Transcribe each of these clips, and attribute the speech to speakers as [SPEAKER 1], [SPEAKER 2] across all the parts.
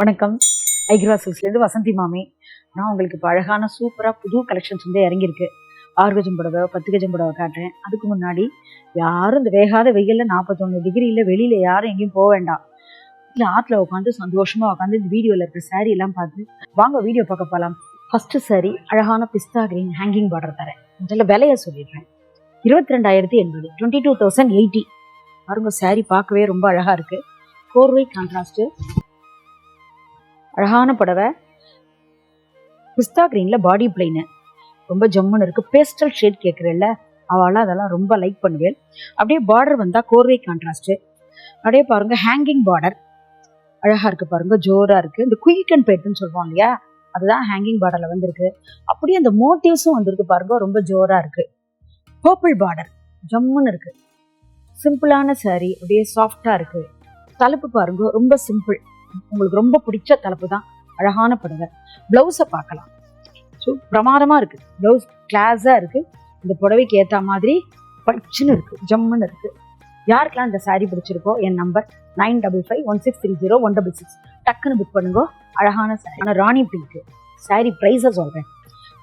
[SPEAKER 1] வணக்கம். ஐக்ரா சில்க்ஸ்லேருந்து வசந்தி மாமி. நான் உங்களுக்கு இப்போ அழகான சூப்பராக புது கலெக்ஷன்ஸ் வந்து இறங்கியிருக்கு. 6 கஜம் புடவை 10 கஜம் புடவை காட்டுறேன். அதுக்கு முன்னாடி யாரும் இந்த வேகாத வெயிலில் 41 டிகிரியில் வெளியில் யாரும் எங்கேயும் போக வேண்டாம். இல்லை ஆற்றுல உட்காந்து சந்தோஷமாக உட்காந்து இந்த வீடியோவில் இருக்கிற சாரீ எல்லாம் பார்த்து வாங்க வீடியோ பார்க்க போகலாம். ஃபஸ்ட்டு சாரீ அழகான பிஸ்தா கிரீன் ஹேங்கிங் பார்டர் தரேன். முதல்ல விலையை சொல்லிடுறேன். 22,080 22,080. பாருங்க சாரீ பார்க்கவே ரொம்ப அழகாக இருக்குது. கோர்வை கான்ட்ராஸ்ட்டு அழகான புடவை பிஸ்தா கிரீன்ல பாடி பிளைனு ரொம்ப ஜம்முன்னு இருக்கு. பேஸ்டல் ஷேட் கேட்குறேன்ல அவளால் அதெல்லாம் ரொம்ப லைக் பண்ணுவேன். அப்படியே பார்டர் வந்தா கோர்வை கான்ட்ராஸ்ட். அப்படியே பாருங்க ஹேங்கிங் பார்டர் அழகா இருக்கு. பாருங்க ஜோரா இருக்கு. இந்த குயிக் அண்ட் பேட்டுன்னு சொல்லுவோம் இல்லையா, அதுதான் ஹேங்கிங் பார்டர்ல வந்திருக்கு. அப்படியே அந்த மோட்டிவ்ஸும் வந்திருக்கு பாருங்க, ரொம்ப ஜோரா இருக்கு. பர்பிள் பார்டர் ஜம்முன்னு இருக்கு. சிம்பிளான சாரி, அப்படியே சாஃப்டா இருக்கு. தலைப்பு பாருங்க ரொம்ப சிம்பிள், உங்களுக்கு ரொம்ப பிடிச்ச தலைப்பு தான். அழகான புடவை. பிளவுஸை பார்க்கலாம். ஸோ பிரமாதமா இருக்கு. பிளவுஸ் கிளாஸா இருக்கு. இந்த புடவைக்கு ஏற்ற மாதிரி பச்சுன்னு இருக்கு, ஜம்முன்னு இருக்கு. யாருக்கெல்லாம் இந்த சாரீ பிடிச்சிருக்கோ என் நம்பர் 9551630166 டக்குன்னு புக் பண்ணுங்க. அழகான சாரி. ஆனால் ராணி பிங்க் சாரீ ப்ரைஸை சொல்றேன்.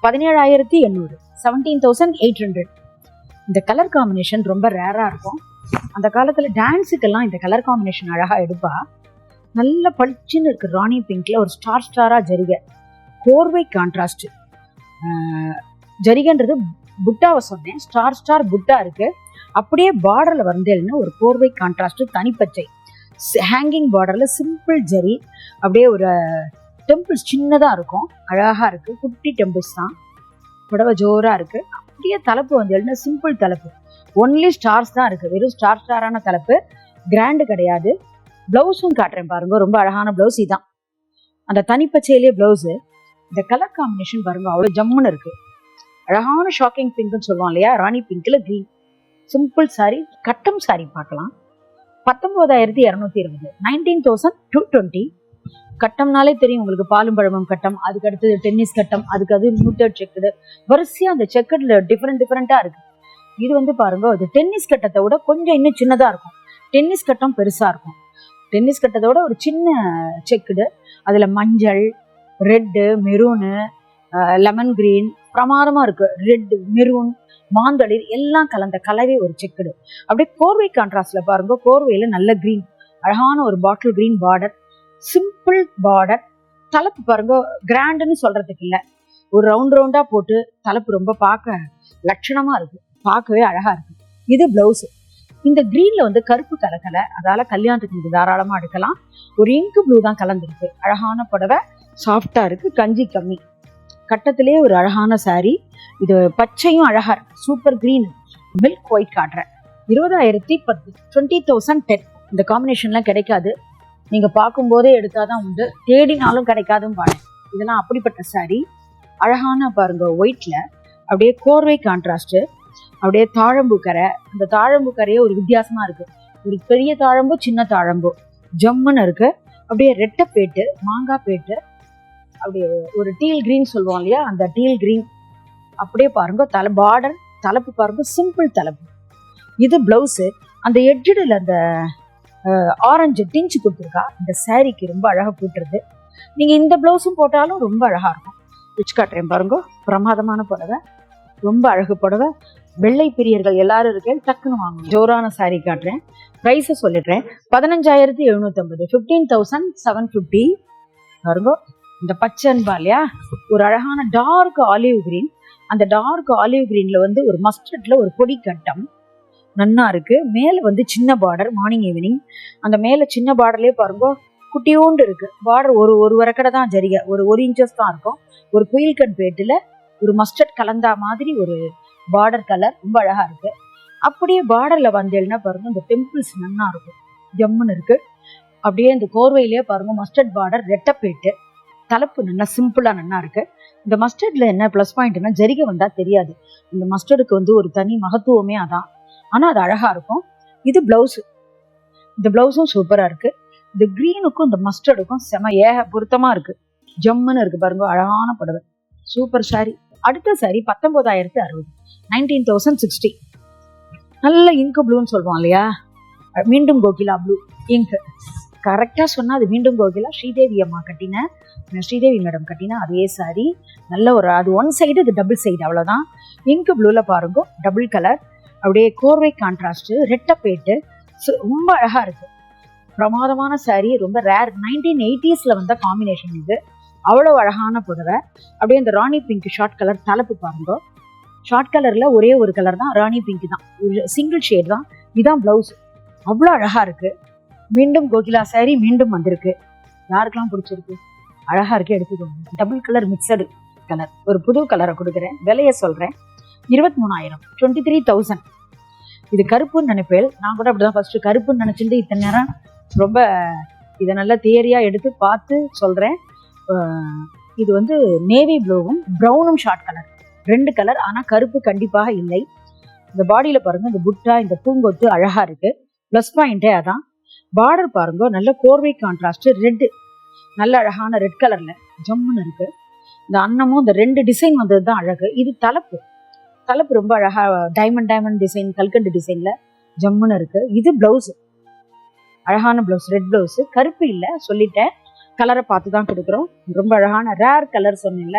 [SPEAKER 1] 17,800 17,800. இந்த கலர் காம்பினேஷன் ரொம்ப ரேரா இருக்கும். அந்த காலத்துல டான்ஸுக்கெல்லாம் இந்த கலர் காம்பினேஷன் அழகா எடுப்பா. நல்ல பளிச்சுன்னு இருக்கு. ராணி பிங்க்ல ஒரு ஸ்டாரா ஜரிகை. கோர்வை கான்ட்ராஸ்ட். ஜரிகைன்றது புட்டாவை சொன்னேன். ஸ்டார் புட்டா இருக்கு. அப்படியே பார்டர்ல வந்தேன்னு ஒரு கோர்வை கான்ட்ராஸ்ட் தனிப்பச்சை. ஹேங்கிங் பார்டர்ல சிம்பிள் ஜரி. அப்படியே ஒரு டெம்பிள்ஸ் சின்னதா இருக்கும், அழகா இருக்கு. குட்டி டெம்பிள்ஸ் தான். புடவை ஜோரா இருக்கு. அப்படியே தலைப்பு வந்தேன்னு சிம்பிள் தலைப்பு. ஒன்லி ஸ்டார்ஸ் தான் இருக்கு. வெறும் ஸ்டாரான தலைப்பு, கிராண்டு கிடையாது. பிளவுஸும் காட்டுறேன் பாருங்க, ரொம்ப அழகான பிளவுஸ். இதான் அந்த தனிப்பச்சையிலே பிளவுஸ். இந்த கலர் காம்பினேஷன் பாருங்க, அவ்வளவு ஜம்முன்னு இருக்கு. அழகான ஷாக்கிங் பிங்க்னு சொல்லுவோம் இல்லையா, ராணி பிங்க்ல கிரீன். Simple sorry. கட்டம் சாரி பார்க்கலாம். 19,220 19,220. கட்டம்னாலே தெரியும் உங்களுக்கு, பாலும் பழமும் கட்டம், அதுக்கு அடுத்தது டென்னிஸ் கட்டம், அதுக்கு அது நியூட்டட் செக்குடு. வரிசையா அந்த செக்கட்ல டிஃப்ரெண்டா இருக்கு. இது வந்து பாருங்க, இது டென்னிஸ் கட்டத்தை விட கொஞ்சம் இன்னும் சின்னதா இருக்கும். டென்னிஸ் கட்டம் பெருசா இருக்கும். டென்னிஸ் கட்டத்தோட ஒரு சின்ன செக்குடு. அதுல மஞ்சள், ரெட்டு, மெரூனு, லெமன் கிரீன் பிரமாதமா இருக்கு. ரெட், மெரூன், மாந்தளிர் எல்லாம் கலந்த கலவை ஒரு செக்குடு. அப்படியே கோர்வை கான்ட்ராஸ்ட்ல பாருங்க, கோர்வையில நல்ல கிரீன், அழகான ஒரு bottle green border. Simple border. தலைப்பு பாருங்க, கிராண்டுன்னு சொல்றதுக்கு இல்ல, ஒரு ரவுண்டா போட்டு தலைப்பு ரொம்ப பார்க்க லட்சணமா இருக்கு. பார்க்கவே அழகா இருக்கு. இது பிளவுஸ். இந்த கிரீன்ல வந்து கருப்பு கலக்கலை, அதால கல்யாணத்துக்கு இது தாராளமா எடுக்கலாம். ஒரு இங்கு ப்ளூ தான் கலந்துருக்கு. அழகான புடவை, சாஃப்டா இருக்கு, கஞ்சி கம்மி. கட்டத்திலேயே ஒரு அழகான சாரி. இது பச்சையும் அழகா இருக்கு. சூப்பர் கிரீன், மில்க் ஒயிட் காட்டுறேன். 20,010 20,010. இந்த காம்பினேஷன்லாம் கிடைக்காது. நீங்க பார்க்கும் போதே எடுத்தாதான் உண்டு, தேடினாலும் கிடைக்காதுன்னு பாருங்க. இதெல்லாம் அப்படிப்பட்ட சாரி. அழகான பாருங்க ஒயிட்ல அப்படியே கோர்வை கான்ட்ராஸ்ட். அப்படியே தாழம்பூ கரை. அந்த தாழம்பூ கரையே ஒரு வித்தியாசமா இருக்கு. ஒரு பெரிய தாழம்பு, சின்ன தாழம்பு, ஜம்முன்னு இருக்கு. அப்படியே ரெட்டை பேட்டு, மாங்காய் பேட்டு. அப்படியே ஒரு டீல் கிரீன் சொல்லுவோம் இல்லையா, அந்த டீல் கிரீன். அப்படியே பாருங்க பார்டர். தலைப்பு பாருங்க, சிம்பிள் தலைப்பு. இது பிளவுஸ். அந்த எட்ஜில் அந்த ஆரஞ்சு டிஞ்சு கொடுத்துருக்கா. இந்த சாரிக்கு ரொம்ப அழகா போட்டுருது. நீங்க இந்த பிளவுஸும் போட்டாலும் ரொம்ப அழகா இருக்கும். வச்சு காட்டுறேன் பாருங்க, பிரமாதமான புடவை, ரொம்ப அழகு புடவை. வெள்ளை பிரியர்கள் எல்லாரும் இருக்கேன், டக்குன்னு வாங்க. ஜோரான சாரி காட்டுறேன். ப்ரைஸை சொல்லிடுறேன். 15,750 15,750. பாருங்க இந்த பச்சைன்பா இல்லையா, ஒரு அழகான டார்க் ஆலிவ் கிரீன். அந்த டார்க் ஆலிவ் கிரீன்ல வந்து ஒரு மஸ்டர்ட்ல ஒரு பொடி கட்டம் நன்னா இருக்கு. மேல வந்து சின்ன பார்டர், மார்னிங் ஈவினிங். அந்த மேல சின்ன பார்டர்லயே பாருங்க குட்டியோண்டு இருக்கு. பார்டர் ஒரு வரக்கடை தான் ஜரிகை, ஒரு இன்ச்சஸ் தான் இருக்கும். ஒரு குயில் கட் பேட்டுல ஒரு மஸ்டர்ட் கலந்தா மாதிரி ஒரு பார்டர் கலர், ரொம்ப அழகா இருக்கு. அப்படியே பார்டர்ல வந்தேன்னா பாருங்க, இந்த டெம்பிள்ஸ் நன்னா இருக்கும், ஜம்முன்னு இருக்கு. அப்படியே இந்த கோர்வையிலேயே பாருங்க மஸ்டர்ட் பார்டர், ரெட்டப்பேட்டு. தலைப்பு நல்லா சிம்பிளா நன்னா இருக்கு. இந்த மஸ்டர்ட்ல என்ன பிளஸ் பாயிண்ட்னா, ஜரிகை வந்தா தெரியாது. இந்த மஸ்டர்டுக்கு வந்து ஒரு தனி மகத்துவமே அதான். ஆனா அது அழகா இருக்கும். இது பிளவுஸ். இந்த பிளவுஸும் சூப்பரா இருக்கு. இந்த கிரீனுக்கும் இந்த மஸ்டர்டுக்கும் செம பொருத்தமா இருக்கு, ஜம்முன்னு இருக்கு. பாருங்க அழகான புடவை, சூப்பர் சாரி. அடுத்த சாரி 19,060 19,060. நல்ல இங்கு ப்ளூன்னு சொல்லுவோம் இல்லையா, மீண்டும் கோகிலா ப்ளூ இங்கு கரெக்டா சொன்னா அது மீண்டும் கோகிலா ஸ்ரீதேவி அம்மா கட்டின, ஸ்ரீதேவி மேடம் கட்டின அதே சாரி. நல்ல ஒரு அது ஒன் சைடு, இது டபுள் சைடு, அவ்வளவுதான். இங்கு ப்ளூல பாருங்க, டபுள் கலர், அப்படியே கோர்வை கான்ட்ராஸ்ட், ரெட்டப்பேட்டு, ரொம்ப அழகா இருக்கு. பிரமாதமான சாரி, ரொம்ப ரேர். 1980s வந்த காம்பினேஷன் இது. அவ்வளவு அழகான புடவை. அப்படியே இந்த ராணி பிங்க் ஷார்ட் கலர் தலைப்பு பாருங்க. ஷார்ட் கலர்ல ஒரே ஒரு கலர் தான், ராணி பிங்க் தான், சிங்கிள் ஷேட் தான். இதுதான் பிளவுஸ். அவ்வளோ அழகா இருக்கு. மீண்டும் கோகிலா சாரி மீண்டும் வந்திருக்கு. யாருக்கெல்லாம் பிடிச்சிருக்கு? அழகா இருக்கு, எடுத்துக்கோங்க. டபுள் கலர் மிக்சடு கலர், ஒரு புது கலரை கொடுக்குறேன். விலைய சொல்றேன், 23,000, 23,000. இது கருப்புன்னு நினைப்பேன். நான் கூட அப்படிதான் ஃபர்ஸ்ட் கருப்புன்னு நினைச்சிட்டு இத்தனை நேரம் ரொம்ப இதை நல்லா தியரியா எடுத்து பார்த்து சொல்றேன். இது வந்து நேவி ப்ளூவும் ப்ரௌனும் ஷார்ட் கலர், 2 கலர். ஆனா கருப்பு கண்டிப்பாக இல்லை. இந்த பாடியில பாருங்க, இந்த புட்டா, இந்த பூங்கொத்து அழகா இருக்கு. பிளஸ் பாயிண்டே அதான். பார்டர் பாருங்க, நல்ல கோர்வை கான்ட்ராஸ்ட், ரெட், நல்ல அழகான ரெட் கலர்ல ஜம்முன்னு இருக்கு. இந்த அன்னமும் இந்த 2 டிசைன் வந்தது தான் அழகு. இது தலைப்பு ரொம்ப அழகா டைமண்ட் டிசைன், கல்கண்டு டிசைன்ல ஜம்முன்னு இருக்கு. இது பிளவுஸ், அழகான பிளவுஸ், ரெட் பிளவுஸ். கருப்பு இல்லை சொல்லிட்டேன், கலரை பார்த்து தான் கொடுக்குறோம். ரொம்ப அழகான ரேர் கலர் சொன்னேன்ல.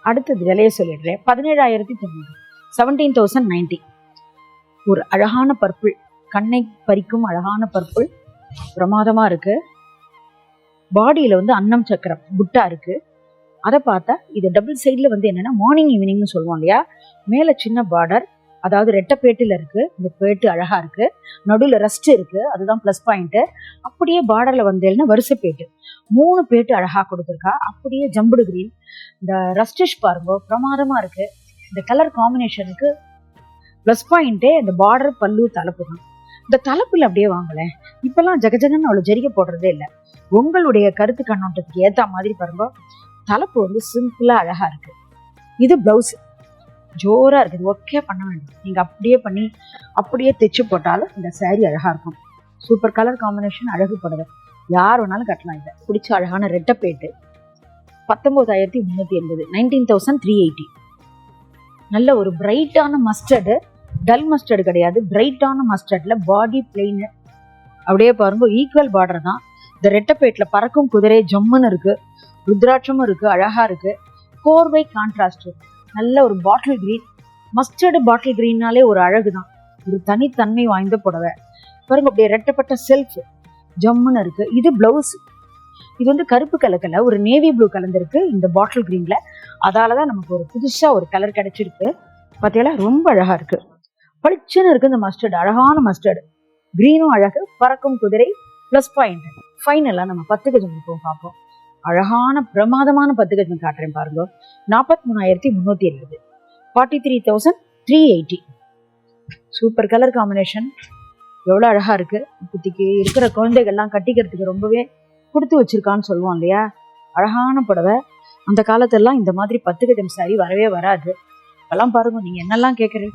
[SPEAKER 1] அடுத்தது விலையை சொல்லிடுறேன், 17,900, 17,090. ஒரு அழகான பர்பிள், கண்ணை பறிக்கும் அழகான பர்பிள், பிரமாதமா இருக்கு. பாடியில வந்து அன்னம் சக்கரம் புட்டா இருக்கு. அதை பார்த்தா இது டபுள் சைட்ல வந்து என்னன்னா மார்னிங் ஈவினிங்னு சொல்லுவோம் இல்லையா. மேல சின்ன பார்டர், அதாவது ரெட்டப்பேட்டுல இருக்கு. இந்த பேட்டு அழகா இருக்கு. நடுவில் ரஸ்ட் இருக்கு, அதுதான் பிளஸ் பாயிண்ட். அப்படியே பார்டர்ல வந்தேன்னா வரிசை பேட்டு, 3 பேட்டு அழகா கொடுத்துருக்கா. அப்படியே ஜம்புடு கிரீன், இந்த ரஸ்டிஷ் பாருங்க, பிரமாதமா இருக்கு. இந்த கலர் காம்பினேஷனுக்கு பிளஸ் பாயிண்டே இந்த பார்டர், பல்லு, தலைப்பு தான். இந்த தலைப்புல அப்படியே வாங்கலேன். இப்பெல்லாம் ஜகஜகன்னு அவ்வளவு ஜரிகை போடுறதே இல்லை. உங்களுடைய கருத்து கண்ணோட்டத்துக்கு ஏத்த மாதிரி பாருங்க. தலைப்பு வந்து சிம்பிளா அழகா இருக்கு. இது பிளவுஸ் ஜோரா இருக்குது. ஓகே பண்ண வேண்டாம், நீங்க அப்படியே பண்ணி அப்படியே தைச்சு போட்டாலும் இந்த சாரி அழகா இருக்கும். சூப்பர் கலர் காம்பினேஷன், அழகு புடவை, யார் வேணாலும் கட்டலாம். இதை பிடிச்ச அழகான ரெட்டப்பேட்டு, 19,380, 19,380. நல்ல ஒரு பிரைட்டான மஸ்டர்டு, டல் மஸ்டர்டு கிடையாது, பிரைட்டான மஸ்டர்ட்ல பாடி பிளெயின். அப்படியே பாருங்க, ஈக்குவல் பார்டர் தான். இந்த ரெட்டப்பேட்ல பறக்கும் குதிரை ஜம்முன்னு இருக்கு. ருத்ராட்சமும் இருக்கு, அழகா இருக்கு. கோர்வை கான்ட்ராஸ்ட், நல்ல ஒரு பாட்டில் கிரீன். மஸ்டர்டு பாட்டில் கிரீன்னாலே ஒரு அழகு தான், ஒரு தனித்தன்மை வாய்ந்த புடவை பாருங்க. அப்படியே ரெட்டப்பட்ட செல்ஃப் ஜம்முன்னு இருக்கு. இது பிளவுஸ். இது வந்து கருப்பு கலக்கல, ஒரு நேவி ப்ளூ கலந்துருக்கு இந்த பாட்டில் கிரீன்ல. அதாலதான் நமக்கு ஒரு புதுசா ஒரு கலர் கிடைச்சிருக்கு. பார்த்தீங்களா, ரொம்ப அழகா இருக்கு. பளிச்சுன்னு இருக்கு இந்த மஸ்டர்டு, அழகான மஸ்டர்டு. கிரீனும் அழகு, பறக்கும் குதிரை, பிளஸ் பாயிண்ட். ஃபைனலா நம்ம 10 கஜம் பார்ப்போம். அழகான பிரமாதமான 10 கஜம் காட்டுறேன் பாருங்க. 43,370, 43,380. சூப்பர் கலர் காம்பினேஷன், எவ்வளவு அழகா இருக்கு. இப்போதைக்கு இருக்கிற குழந்தைகள்லாம் கட்டிக்கிறதுக்கு ரொம்பவே கொடுத்து வச்சிருக்கான்னு சொல்லுவோம் இல்லையா. அழகான புடவை. அந்த காலத்தெல்லாம் இந்த மாதிரி 10 கஜம் சாரி வரவே வராது. அதெல்லாம் பாருங்க, நீங்க என்னெல்லாம் கேட்குறது,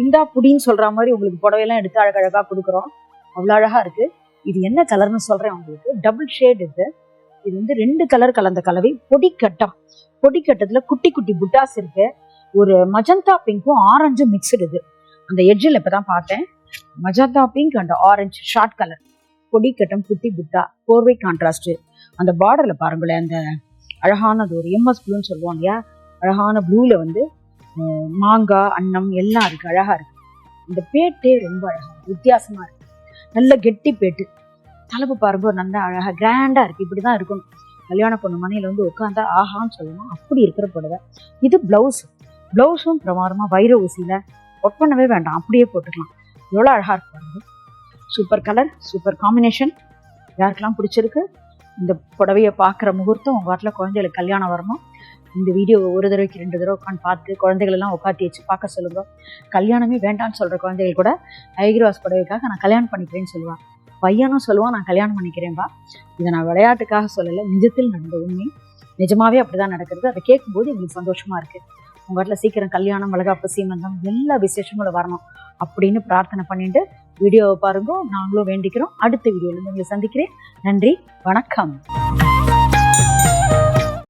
[SPEAKER 1] இந்தா புடின்னு சொல்ற மாதிரி உங்களுக்கு புடவையெல்லாம் எடுத்து அழகழகா கொடுக்குறோம். அவ்வளோ அழகா இருக்கு. இது என்ன கலர்னு சொல்றேன் உங்களுக்கு, டபுள் ஷேட். இது வந்து 2 கலர் கலந்த கலவை. பொடிக்கட்டம், பொடிக்கட்டத்துல குட்டி குட்டி புட்டாஸ் இருக்கு. ஒரு மஜந்தா பிங்க்கும் ஆரஞ்சும் மிக்சடு. இது அந்த எட்ஜில் இப்பதான் பார்த்தேன். Magenta pink and orange short colour, பொடிக்கட்டம், குட்டி புட்டா, கோர்வை கான்ட்ராஸ்ட். அந்த பார்டர்ல பாருங்களேன், அந்த அழகானது ஒரு எம்எஸ் ப்ளூன்னு சொல்லுவோம் இல்லையா, அழகான ப்ளூல வந்து மாங்காய், அன்னம் எல்லாம் இருக்கு, அழகா இருக்கு. இந்த பேட்டே ரொம்ப அழகா வித்தியாசமா இருக்கு. நல்ல கெட்டி பேட்டு. தலைப்பு பாருங்க, நல்லா அழகா கிராண்டா இருக்கு. இப்படிதான் இருக்கணும். கல்யாண பொண்ணு மனையில வந்து உட்காந்தா ஆஹான்னு சொல்லணும், அப்படி இருக்கிற புடவை. இது பிளவுஸ். பிளவுஸும் பிரமாதமா வைர ஊசியில ஒர்க் பண்ணவே வேண்டாம், அப்படியே போட்டுக்கலாம். எவ்வளவு அழகா இருக்கு பாருங்க. Super colour, super combination. யாருக்கெல்லாம் பிடிச்சிருக்கு? இந்த புடவையை பார்க்குற முகூர்த்தம் உங்கள் வாட்டில் குழந்தைகளுக்கு கல்யாணம் வரணும். இந்த வீடியோ ஒரு தடவைக்கு 2 தடவை உட்காந்து பார்த்து குழந்தைகளெல்லாம் உட்காத்தி வச்சு பார்க்க சொல்லுங்க. கல்யாணமே வேண்டான்னு சொல்கிற குழந்தைகள் கூட ஐகிரவாஸ் புடவைக்காக நான் கல்யாணம் பண்ணிக்கிறேன்னு சொல்லுவான். பையனும் சொல்லுவான், நான் கல்யாணம் பண்ணிக்கிறேன்பா. இதை நான் விளையாட்டுக்காக சொல்லலை, நிஜத்தில் நடந்த உண்மை. நிஜமாவே அப்படிதான் நடக்கிறது. அதை கேட்கும்போது எங்களுக்கு சந்தோஷமா இருக்கு. உங்கள் வீட்டில் சீக்கிரம் கல்யாணம், வளகாப்பு, சீமந்தம் எல்லா விசேஷங்களும் வரணும் அப்படின்னு பிரார்த்தனை பண்ணிட்டு வீடியோவை பாருங்க. நாங்களும் வேண்டிக்கிறோம். அடுத்த வீடியோவில் உங்களை சந்திக்கிறேன். நன்றி, வணக்கம்.